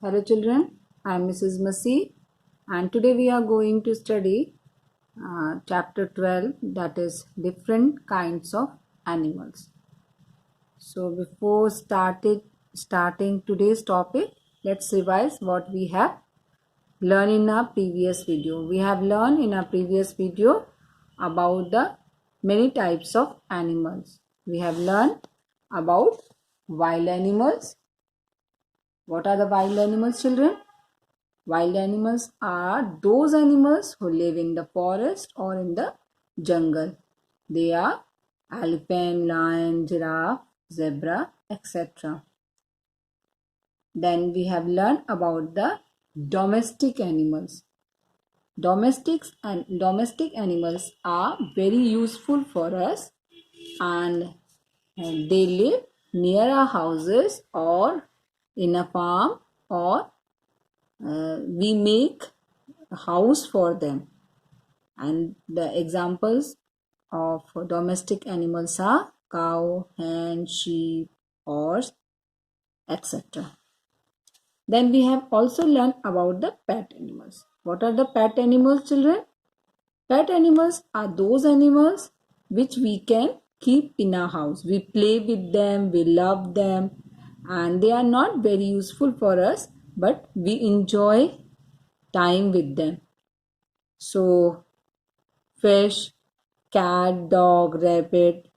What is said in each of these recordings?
Hello children, I am Mrs. Masi and today we are going to study chapter 12, that is different kinds of animals. So before starting today's topic, let's revise what we have learned in our previous video. We have learned in our previous video about the many types of animals. We have learned about wild animals. What are the wild animals, children? Wild animals are those animals who live in the forest or in the jungle. They are elephant, lion, giraffe, zebra, etc. Then we have learned about the domestic animals. Domestic animals are very useful for us and they live near our houses or in a farm or we make a house for them. And the examples of domestic animals are cow, hen, sheep, horse, etc. Then we have also learned about the pet animals. What are the pet animals, children? Pet animals are those animals which we can keep in our house. We play with them, we love them, and they are not very useful for us, but we enjoy time with them. So, fish, cat, dog, rabbit,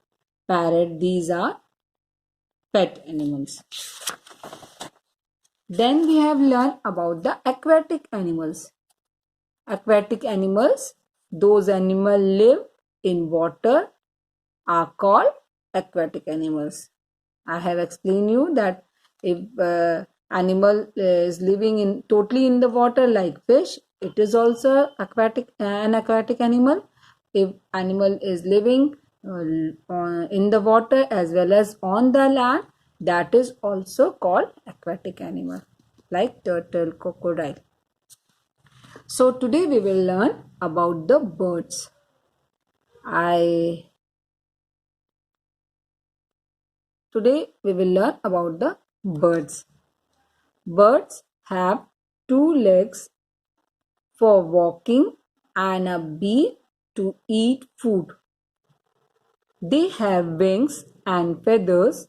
parrot, these are pet animals. Then we have learned about the aquatic animals. Aquatic animals, those animals live in water, are called aquatic animals. I have explained you that if animal is living in totally in the water like fish, it is also an aquatic animal. If animal is living in the water as well as on the land, that is also called aquatic animal like turtle, crocodile. So today we will learn about the birds. Today we will learn about the birds. Birds have two legs for walking and a beak to eat food. They have wings and feathers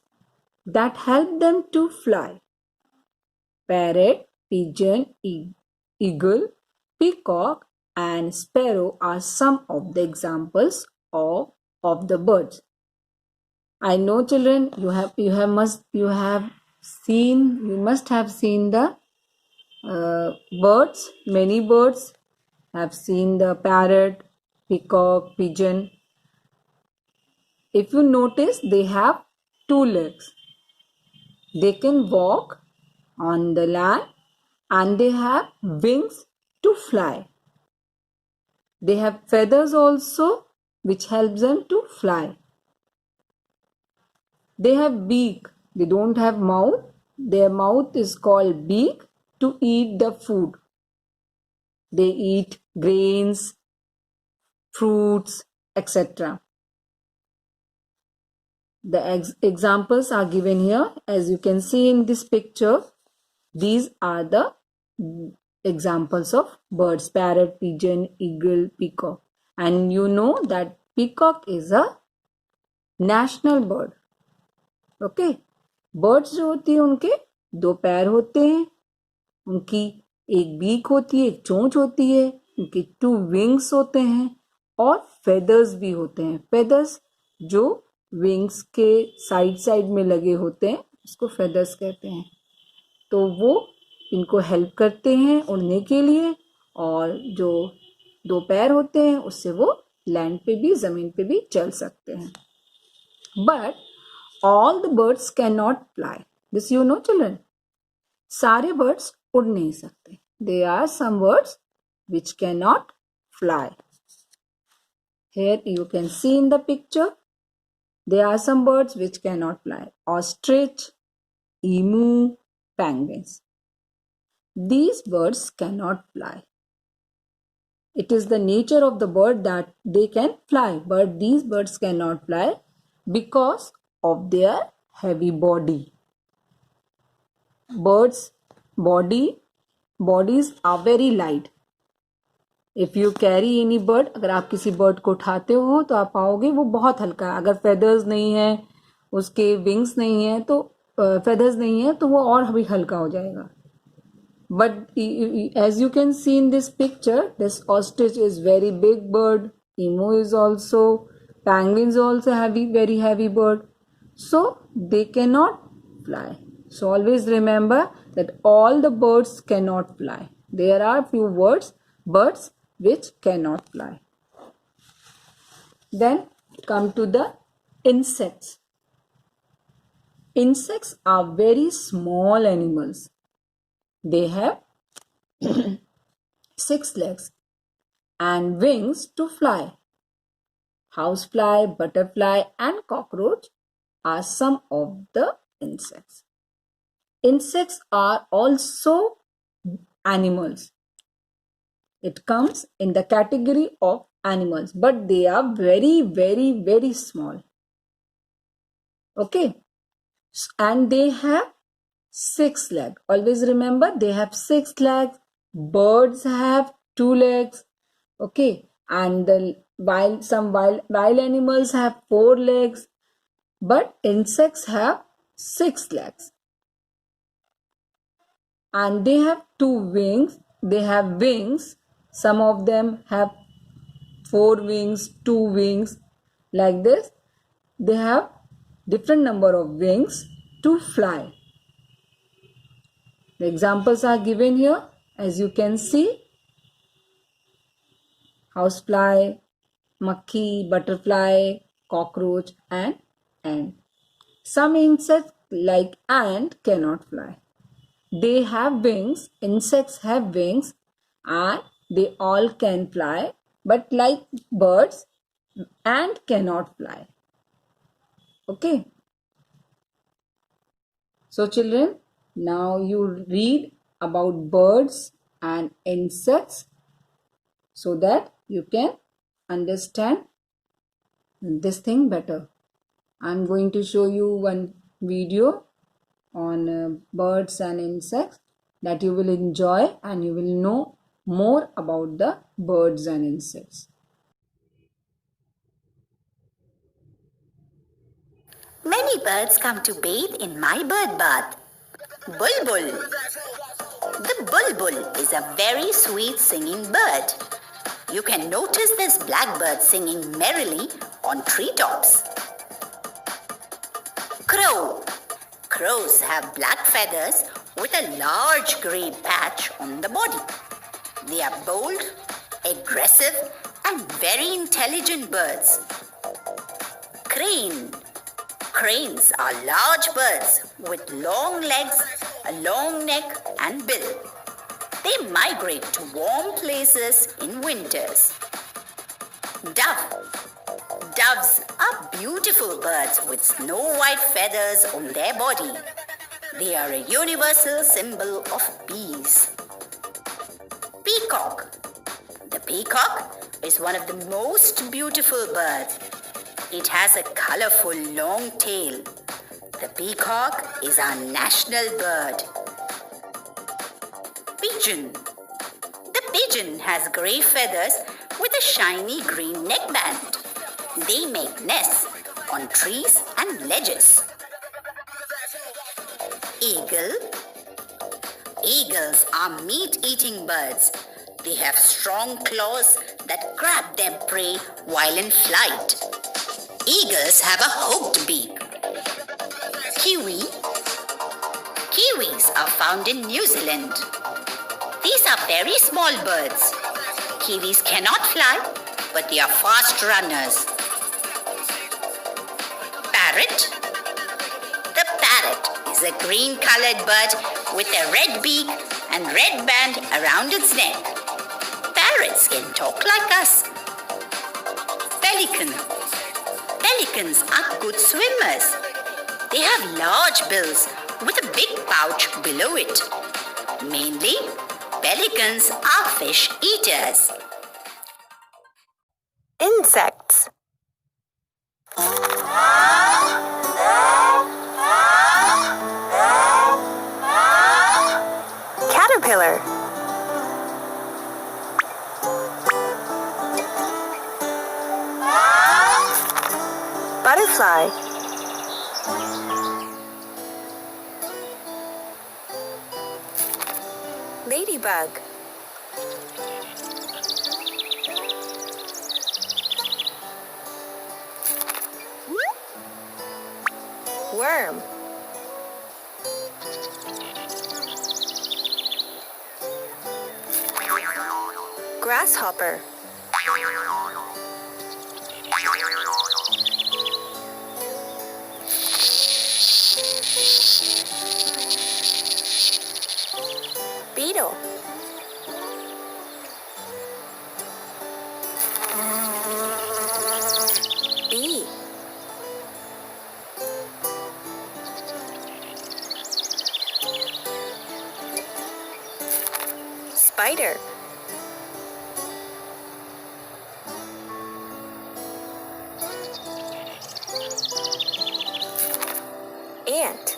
that help them to fly. Parrot, pigeon, eagle, peacock, and sparrow are some of the examples of the birds. I know, children, you must have seen the birds. Many birds have seen the parrot, peacock, pigeon. If you notice, they have two legs. They can walk on the land and they have wings to fly. They have feathers also which helps them to fly. They have beak. They don't have mouth. Their mouth is called beak to eat the food. They eat grains, fruits, etc. The examples are given here. As you can see in this picture, these are the examples of birds: parrot, pigeon, eagle, peacock. And you know that peacock is a national bird. Okay. Birds जो होती है उनके दो पैर होते हैं, उनकी एक बीक होती है, एक चोंच होती है, उनके टू विंग्स होते हैं और फेदर्स भी होते हैं. फेदर्स जो विंग्स के साइड में लगे होते हैं उसको फेदर्स कहते हैं. तो वो इनको हेल्प करते हैं उड़ने के लिए और जो दो पैर होते हैं उससे वो लैंड पे भी जमीन पे भी चल सकते हैं. But all the birds can not fly. This you know children. सारे बर्ड्स उड़ नहीं सकते. There are some birds which cannot fly. Here you can see in the picture, there are some birds which cannot fly. Ostrich, emu, penguins. These birds cannot fly. It is the nature of the bird that they can fly, but these birds cannot fly because of their heavy body. Birds bodies are very light. If you carry any bird, अगर आप किसी bird को उठाते हो तो आप पाओगे वो बहुत हल्का है. अगर feathers नहीं है, उसके wings नहीं है, तो feathers नहीं है तो वो और भी हल्का हो जाएगा. But as you can see in this picture, this ostrich is very big bird. Emu is also. Penguins also very heavy bird. So they cannot fly. So always remember that all the birds cannot fly. There are few birds which cannot fly. Then come to the insects. Insects are very small animals. They have 6 legs and wings to fly. Housefly, butterfly, and cockroach are some of the insects. Insects are also animals. It comes in the category of animals, but they are very, very, very small. Okay. And they have 6 legs. Always remember they have 6 legs. Birds have 2 legs. Okay. And some wild animals have 4 legs. But insects have 6 legs. And they have 2 wings. They have wings. Some of them have 4 wings, 2 wings. Like this. They have different number of wings to fly. The examples are given here. As you can see, housefly, makhi, butterfly, cockroach, and ant. Some insects like ant cannot fly. They have wings. Insects have wings and they all can fly. But like birds, ant cannot fly. Okay. So children, now you read about birds and insects so that you can understand this thing better. I'm going to show you one video on birds and insects that you will enjoy and you will know more about the birds and insects. Many birds come to bathe in my bird bath. Bulbul. The bulbul is a very sweet singing bird. You can notice this blackbird singing merrily on treetops. Crow. Crows have black feathers with a large grey patch on the body. They are bold, aggressive, and very intelligent birds. Crane. Cranes are large birds with long legs, a long neck, and bill. They migrate to warm places in winters. Dove. Doves are beautiful birds with snow-white feathers on their body. They are a universal symbol of peace. Peacock. The peacock is one of the most beautiful birds. It has a colorful long tail. The peacock is our national bird. Pigeon. The pigeon has grey feathers with a shiny green neckband. They make nests on trees and ledges. Eagle. Eagles are meat-eating birds. They have strong claws that grab their prey while in flight. Eagles have a hooked beak. Kiwi. Kiwis are found in New Zealand. These are very small birds. Kiwis cannot fly, but they are fast runners. Parrot. The parrot is a green-colored bird with a red beak and red band around its neck. Parrots can talk like us. Pelican. Pelicans are good swimmers. They have large bills with a big pouch below it. Mainly, pelicans are fish eaters. Insects. Caterpillar. Butterfly. Ladybug. Worm. Grasshopper. Beetle. Bee. Spider. Ant.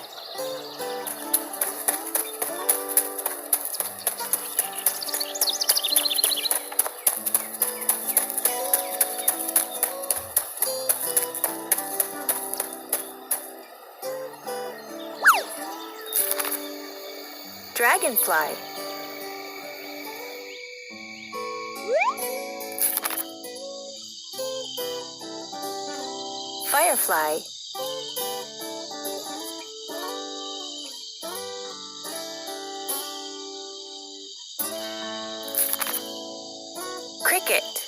Dragonfly. Firefly. Cricket.